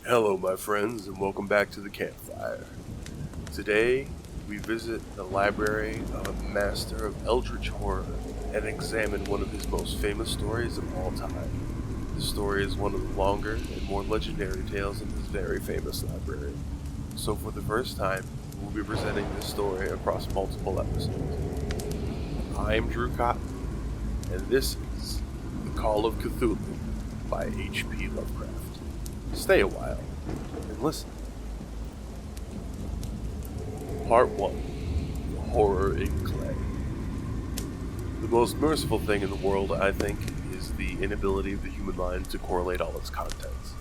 Hello, my friends, and welcome back to the campfire. Today, we visit the library of a master of eldritch horror and examine one of his most famous stories of all time. This story is one of the longer and more legendary tales in his very famous library. So for the first time, we'll be presenting this story across multiple episodes. I am Drew Cotton, and this is The Call of Cthulhu by H.P. Lovecraft. Stay a while and listen. Part 1. The Horror in Clay. The most merciful thing in the world, I think, is the inability of the human mind to correlate all its contents.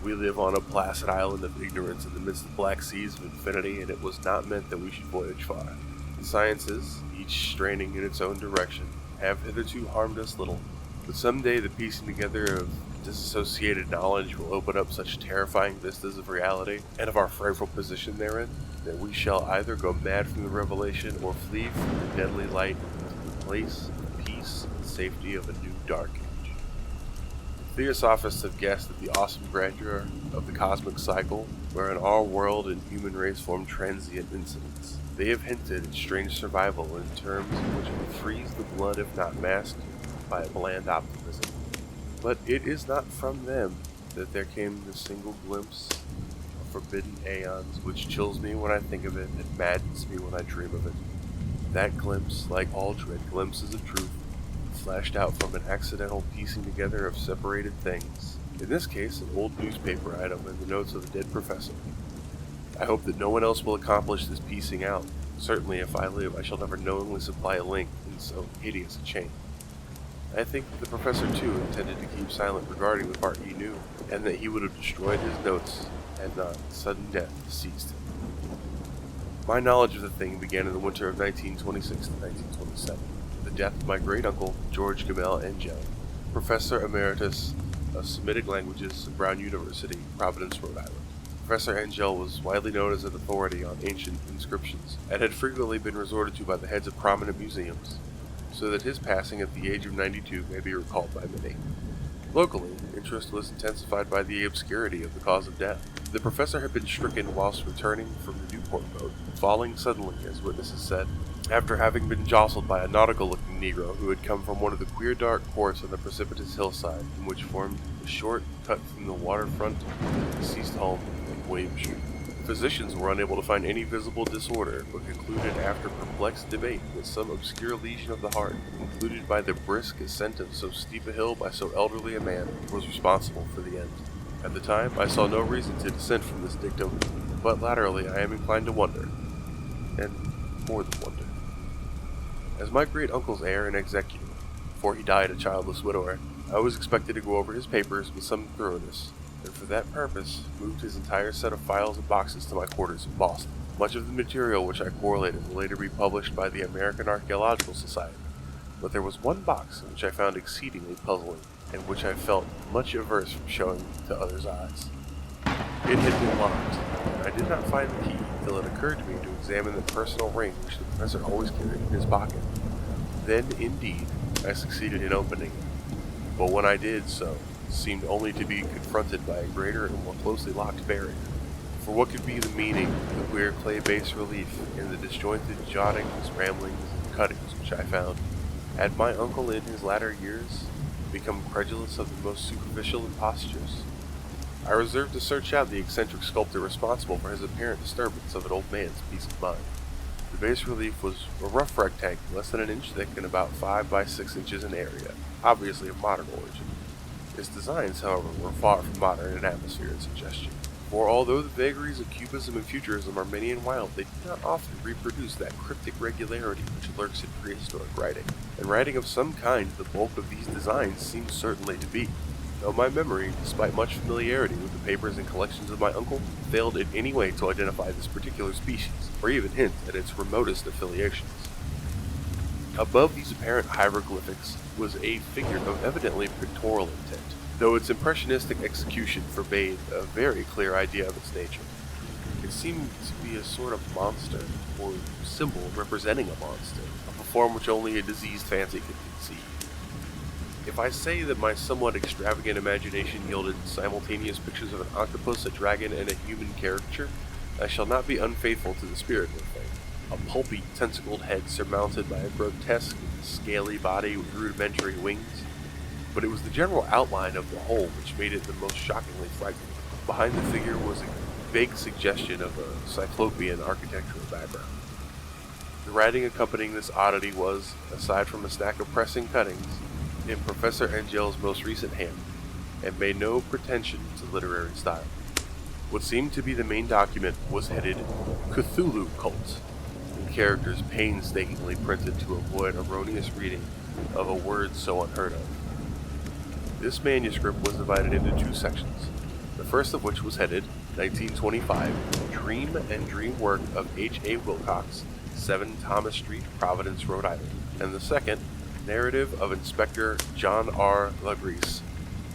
We live on a placid island of ignorance in the midst of black seas of infinity, and it was not meant that we should voyage far. The sciences, each straining in its own direction, have hitherto harmed us little, but someday the piecing together of disassociated knowledge will open up such terrifying vistas of reality and of our frightful position therein that we shall either go mad from the revelation or flee from the deadly light to the place of peace and safety of a new dark age. Theosophists have guessed at the awesome grandeur of the cosmic cycle, wherein our world and human race form transient incidents. They have hinted at strange survival in terms in which we freeze the blood if not masked by a bland optimism. But it is not from them that there came the single glimpse of forbidden aeons which chills me when I think of it and maddens me when I dream of it. That glimpse, like all dread glimpses of truth, flashed out from an accidental piecing together of separated things. In this case, an old newspaper item in the notes of a dead professor. I hope that no one else will accomplish this piecing out. Certainly, if I live, I shall never knowingly supply a link in so hideous a chain. I think that the professor, too, intended to keep silent regarding the part he knew, and that he would have destroyed his notes had not sudden death seized him. My knowledge of the thing began in the winter of 1926 to 1927, with the death of my great-uncle, George Gamel Angel, Professor Emeritus of Semitic Languages at Brown University, Providence, Rhode Island. Professor Angel was widely known as an authority on ancient inscriptions, and had frequently been resorted to by the heads of prominent museums, so that his passing at the age of 92 may be recalled by many. Locally, interest was intensified by the obscurity of the cause of death. The professor had been stricken whilst returning from the Newport boat, falling suddenly, as witnesses said, after having been jostled by a nautical-looking Negro who had come from one of the queer dark ports on the precipitous hillside, in which formed a short cut from the waterfront to the deceased home in William Street. Physicians were unable to find any visible disorder, but concluded after perplexed debate that some obscure lesion of the heart, included by the brisk ascent of so steep a hill by so elderly a man, was responsible for the end. At the time, I saw no reason to dissent from this dictum, but laterally I am inclined to wonder, and more than wonder. As my great-uncle's heir and executor, before he died a childless widower, I was expected to go over his papers with some thoroughness, and for that purpose moved his entire set of files and boxes to my quarters in Boston. Much of the material which I correlated will later be published by the American Archaeological Society, but there was one box which I found exceedingly puzzling, and which I felt much averse from showing to others' eyes. It had been locked, and I did not find the key until it occurred to me to examine the personal ring which the professor always carried in his pocket. Then, indeed, I succeeded in opening it, but when I did so, seemed only to be confronted by a greater and more closely locked barrier. For what could be the meaning of the queer clay-based relief in the disjointed jottings, ramblings, and cuttings which I found? Had my uncle in his latter years become credulous of the most superficial impostures? I reserved to search out the eccentric sculptor responsible for his apparent disturbance of an old man's peace of mind. The bas relief was a rough rectangle, less than an inch thick and about 5 by 6 inches in area, obviously of modern origin. Its designs, however, were far from modern in atmosphere and suggestion, for although the vagaries of Cubism and Futurism are many and wild, they do not often reproduce that cryptic regularity which lurks in prehistoric writing, and writing of some kind the bulk of these designs seems certainly to be, though my memory, despite much familiarity with the papers and collections of my uncle, failed in any way to identify this particular species, or even hint at its remotest affiliations. Above these apparent hieroglyphics was a figure of evidently pictorial intent, though its impressionistic execution forbade a very clear idea of its nature. It seemed to be a sort of monster, or symbol representing a monster, of a form which only a diseased fancy could conceive. If I say that my somewhat extravagant imagination yielded simultaneous pictures of an octopus, a dragon, and a human caricature, I shall not be unfaithful to the spirit of the thing. A pulpy, tentacled head surmounted by a grotesque, scaly body with rudimentary wings. But it was the general outline of the whole which made it the most shockingly frightening. Behind the figure was a vague suggestion of a cyclopean architectural background. The writing accompanying this oddity was, aside from a stack of pressing cuttings, in Professor Angel's most recent hand, and made no pretension to literary style. What seemed to be the main document was headed Cthulhu Cult, in characters painstakingly printed to avoid erroneous reading of a word so unheard of. This manuscript was divided into two sections, the first of which was headed 1925, Dream and Dream Work of H.A. Wilcox, 7 Thomas Street, Providence, Rhode Island, and the second, Narrative of Inspector John R. Lagreece,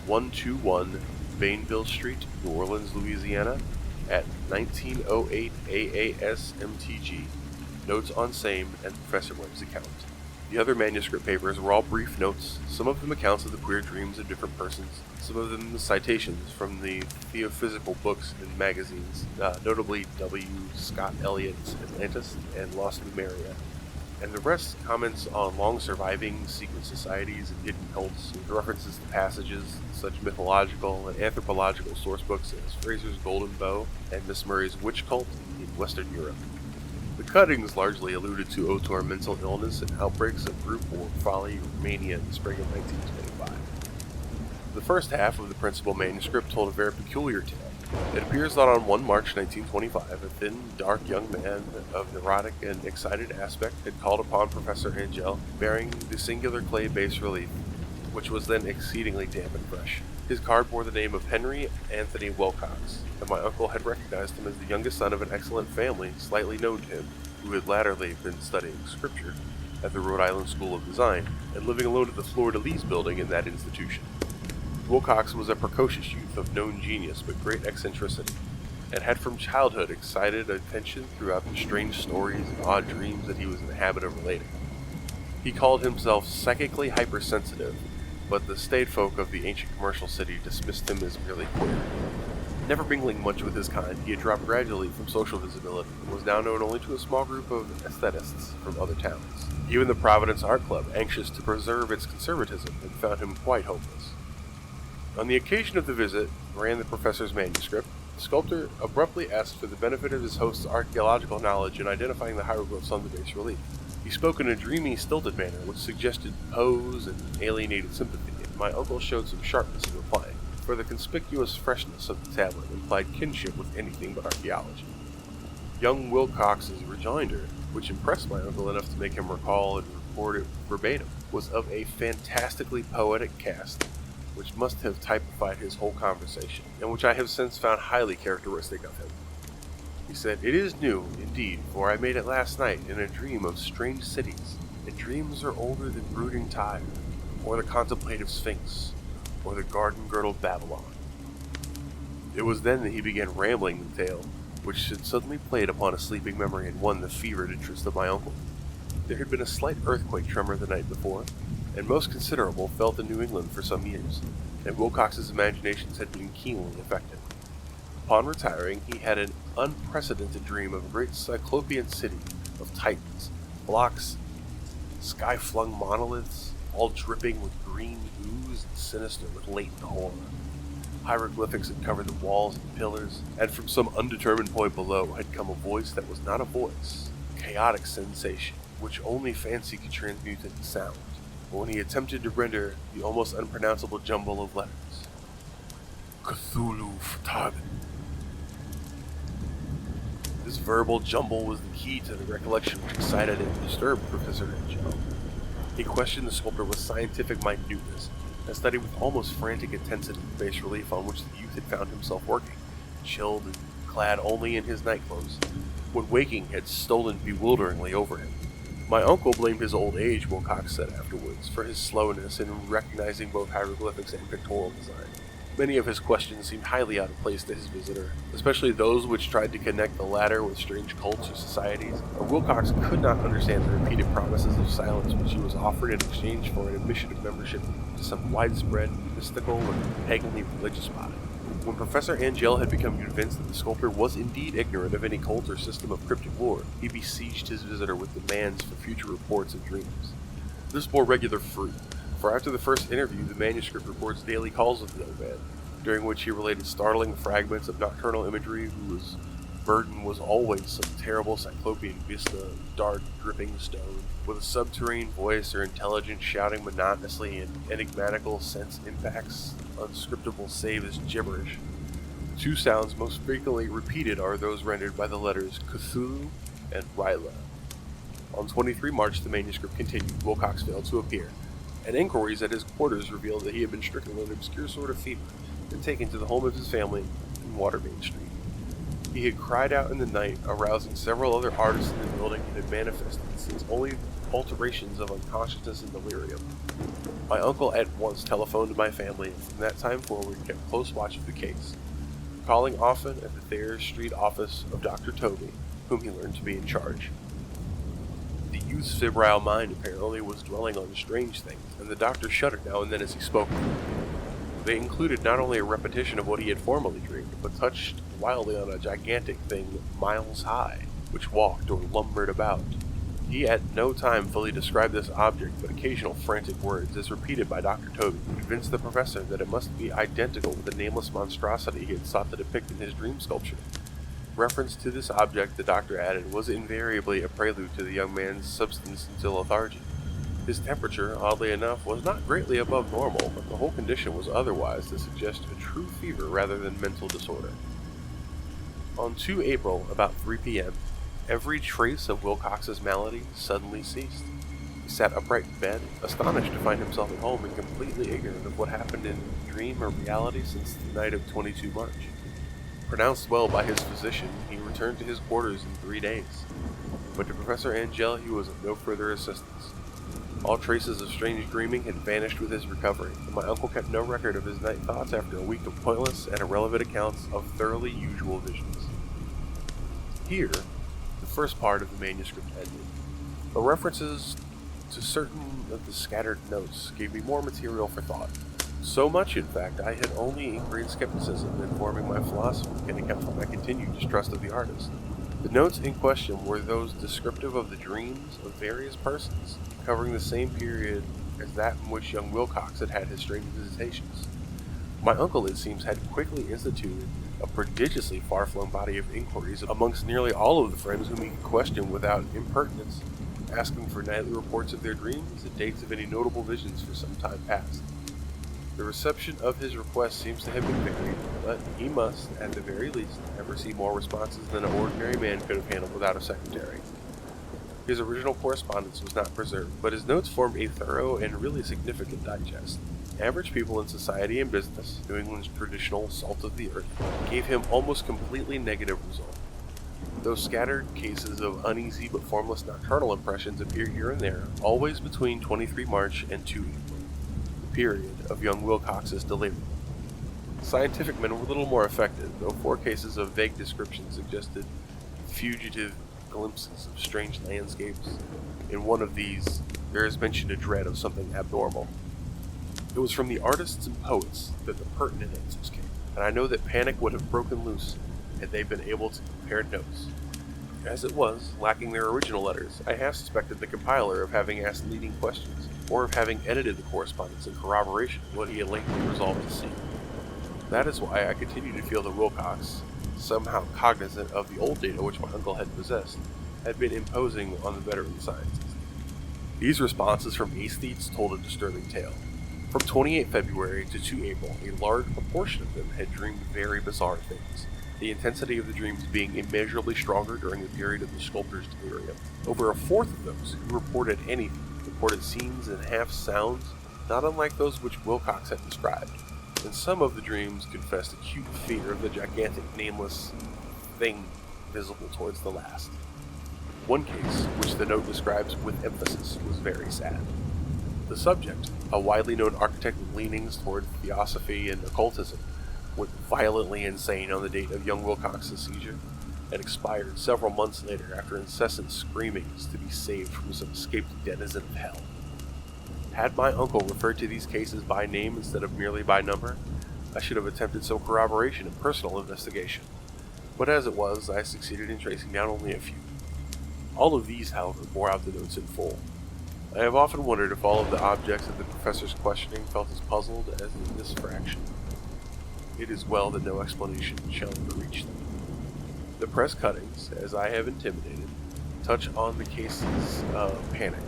121 Bainville Street, New Orleans, Louisiana, at 1908 AAS MTG. Notes on same and Professor Webb's account. The other manuscript papers were all brief notes, some of them accounts of the queer dreams of different persons, some of them citations from the theophysical books and magazines, notably W. Scott Eliot's Atlantis and Lost Numeria, and the rest comments on long-surviving secret societies and hidden cults, with references to passages in such mythological and anthropological sourcebooks as Fraser's Golden Bow and Miss Murray's Witch Cult in Western Europe. The cuttings largely alluded to Otor mental illness and outbreaks of group war, folly, or mania in the spring of 1925. The first half of the principal manuscript told a very peculiar tale. It appears that on 1 March 1925, a thin, dark young man of neurotic and excited aspect had called upon Professor Angel, bearing the singular clay bas-relief, which was then exceedingly damp and fresh. His card bore the name of Henry Anthony Wilcox, and my uncle had recognized him as the youngest son of an excellent family slightly known to him, who had latterly been studying scripture at the Rhode Island School of Design, and living alone at the Fleur-de-Lis building in that institution. Wilcox was a precocious youth of known genius but great eccentricity, and had from childhood excited attention throughout the strange stories and odd dreams that he was in the habit of relating. He called himself psychically hypersensitive, but the staid folk of the ancient commercial city dismissed him as merely queer. Never mingling much with his kind, he had dropped gradually from social visibility and was now known only to a small group of aesthetists from other towns. Even the Providence Art Club, anxious to preserve its conservatism, had found him quite hopeless. On the occasion of the visit, ran the professor's manuscript, the sculptor abruptly asked for the benefit of his host's archaeological knowledge in identifying the hieroglyphs on the bas-relief. He spoke in a dreamy, stilted manner which suggested pose and alienated sympathy, and my uncle showed some sharpness in replying, for the conspicuous freshness of the tablet implied kinship with anything but archaeology. Young Wilcox's rejoinder, which impressed my uncle enough to make him recall and report it verbatim, was of a fantastically poetic cast, which must have typified his whole conversation, and which I have since found highly characteristic of him. He said, "It is new, indeed, for I made it last night in a dream of strange cities, and dreams are older than brooding Tyre, or the contemplative Sphinx, or the garden-girdled Babylon." It was then that he began rambling the tale, which had suddenly played upon a sleeping memory and won the fevered interest of my uncle. There had been a slight earthquake tremor the night before, and most considerable, felt in New England for some years, and Wilcox's imaginations had been keenly affected. Upon retiring, he had an unprecedented dream of a great cyclopean city of titans, blocks, sky-flung monoliths, all dripping with green ooze and sinister with latent horror. Hieroglyphics had covered the walls and pillars, and from some undetermined point below had come a voice that was not a voice, a chaotic sensation, which only fancy could transmute into sound, when he attempted to render the almost unpronounceable jumble of letters. Cthulhu Ftagen. This verbal jumble was the key to the recollection which excited and disturbed Professor Angel. He questioned the sculptor with scientific minuteness, and studied with almost frantic intensity the bas-relief on which the youth had found himself working, chilled and clad only in his nightclothes, when waking had stolen bewilderingly over him. My uncle blamed his old age, Wilcox said afterwards, for his slowness in recognizing both hieroglyphics and pictorial design. Many of his questions seemed highly out of place to his visitor, especially those which tried to connect the latter with strange cults or societies, and Wilcox could not understand the repeated promises of silence which he was offered in exchange for an admission of membership to some widespread, mystical, or paganly religious body. When Professor Angell had become convinced that the sculptor was indeed ignorant of any cult or system of cryptic lore, he besieged his visitor with demands for future reports of dreams. This bore regular fruit, for after the first interview, the manuscript reports daily calls with the young man, during which he related startling fragments of nocturnal imagery whose burden was always some terrible cyclopean vista of dark, dripping stone, with a subterranean voice or intelligence shouting monotonously in enigmatical sense impacts, unscriptable save as gibberish. The two sounds most frequently repeated are those rendered by the letters Cthulhu and Ryla. On 23 March, the manuscript continued. Wilcox failed to appear, and inquiries at his quarters revealed that he had been stricken with an obscure sort of fever and taken to the home of his family in Watermain Street. He had cried out in the night, arousing several other artists in the building, and had manifested since only alterations of unconsciousness and delirium. My uncle at once telephoned to my family, and from that time forward kept close watch of the case, calling often at the Thayer Street office of Dr. Toby, whom he learned to be in charge. The youth's febrile mind apparently was dwelling on strange things, and the doctor shuddered now and then as he spoke. They included not only a repetition of what he had formerly dreamed, but touched wildly on a gigantic thing miles high, which walked or lumbered about. He at no time fully described this object, but occasional frantic words, as repeated by Dr. Toby, convinced the professor that it must be identical with the nameless monstrosity he had sought to depict in his dream sculpture. Reference to this object, the doctor added, was invariably a prelude to the young man's substance into lethargy. His temperature, oddly enough, was not greatly above normal, but the whole condition was otherwise to suggest a true fever rather than mental disorder. On 2 April, about 3 p.m., every trace of Wilcox's malady suddenly ceased. He sat upright in bed, astonished to find himself at home and completely ignorant of what happened in dream or reality since the night of 22 March. Pronounced well by his physician, he returned to his quarters in 3 days, but to Professor Angell he was of no further assistance. All traces of strange dreaming had vanished with his recovery, and my uncle kept no record of his night thoughts after a week of pointless and irrelevant accounts of thoroughly usual visions. Here, the first part of the manuscript ended. The references to certain of the scattered notes gave me more material for thought. So much, in fact, I had only ingrained skepticism in forming my philosophy can account for my continued distrust of the artist. The notes in question were those descriptive of the dreams of various persons, covering the same period as that in which young Wilcox had had his strange visitations. My uncle, it seems, had quickly instituted a prodigiously far-flung body of inquiries amongst nearly all of the friends whom he could question without impertinence, asking for nightly reports of their dreams and dates of any notable visions for some time past. The reception of his request seems to have been varied, but he must, at the very least, have received more responses than an ordinary man could have handled without a secretary. His original correspondence was not preserved, but his notes formed a thorough and really significant digest. Average people in society and business, New England's traditional salt of the earth, gave him almost completely negative results. Though scattered cases of uneasy but formless nocturnal impressions appear here and there, always between 23 March and 2 April, the period of young Wilcox's delirium. Scientific men were little more affected, though 4 cases of vague description suggested fugitive glimpses of strange landscapes. In one of these, there is mentioned a dread of something abnormal. It was from the artists and poets that the pertinent answers came, and I know that panic would have broken loose had they been able to compare notes. As it was, lacking their original letters, I half suspected the compiler of having asked leading questions, or of having edited the correspondence in corroboration of what he had lately resolved to see. That is why I continue to feel that Wilcox, somehow cognizant of the old data which my uncle had possessed, had been imposing on the veteran scientists. These responses from aesthetes told a disturbing tale. From 28 February to 2 April, a large proportion of them had dreamed very bizarre things, the intensity of the dreams being immeasurably stronger during the period of the sculptor's delirium. Over a fourth of those who reported anything reported scenes and half-sounds not unlike those which Wilcox had described, and some of the dreams confessed acute fear of the gigantic, nameless thing visible towards the last. One case, which the note describes with emphasis, was very sad. The subject, a widely known architect with leanings toward theosophy and occultism, went violently insane on the date of young Wilcox's seizure, and expired several months later after incessant screamings to be saved from some escaped denizen of hell. Had my uncle referred to these cases by name instead of merely by number, I should have attempted some corroboration and personal investigation. But as it was, I succeeded in tracing down only a few. All of these, however, bore out the notes in full. I have often wondered if all of the objects of the professor's questioning felt as puzzled as in this fraction. It is well that no explanation shall ever reach them. The press cuttings, as I have intimated, touch on the cases of panic,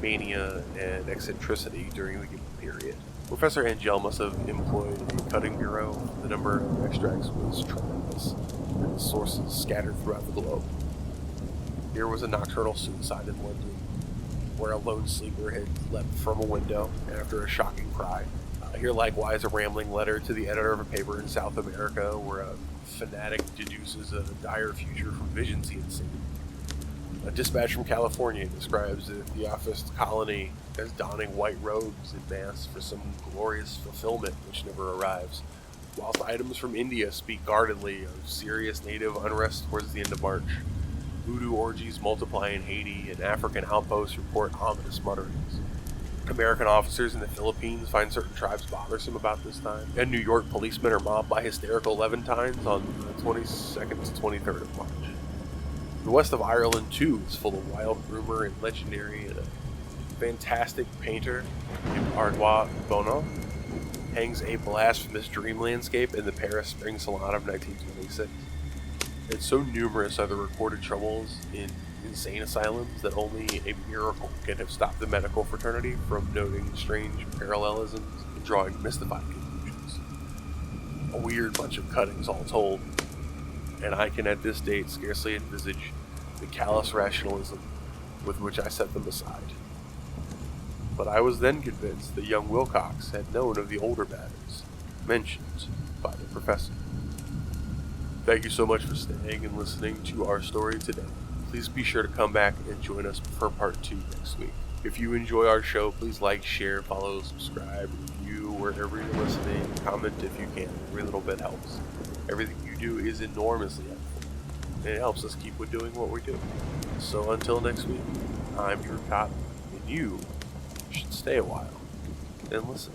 mania, and eccentricity during the given period. Professor Angell must have employed a cutting bureau. The number of extracts was tremendous, and the sources scattered throughout the globe. Here was a nocturnal suicide in London, where a lone sleeper had leapt from a window after a shocking cry. Here likewise a rambling letter to the editor of a paper in South America, where a fanatic deduces a dire future from visions he had seen. A dispatch from California describes the Theosophist colony as donning white robes in mass for some glorious fulfillment which never arrives, whilst items from India speak guardedly of serious native unrest towards the end of March. Voodoo orgies multiply in Haiti, and African outposts report ominous mutterings. American officers in the Philippines find certain tribes bothersome about this time, and New York policemen are mobbed by hysterical Levantines on the 22nd to 23rd of March. The west of Ireland, too, is full of wild rumor and legendary, and a fantastic painter named Ardois Bonneau hangs a blasphemous dream landscape in the Paris Spring Salon of 1926. And so numerous are the recorded troubles in insane asylums that only a miracle can have stopped the medical fraternity from noting strange parallelisms and drawing mystified conclusions. A weird bunch of cuttings all told, and I can at this date scarcely envisage the callous rationalism with which I set them aside. But I was then convinced that young Wilcox had known of the older matters mentioned by the professor. Thank you so much for staying and listening to our story today. Please be sure to come back and join us for part 2 next week. If you enjoy our show, please like, share, follow, subscribe, review wherever you're listening, comment if you can. Every little bit helps. Everything you do is enormously helpful, and it helps us keep doing what we do. So until next week, I'm your cop, and you should stay a while and listen.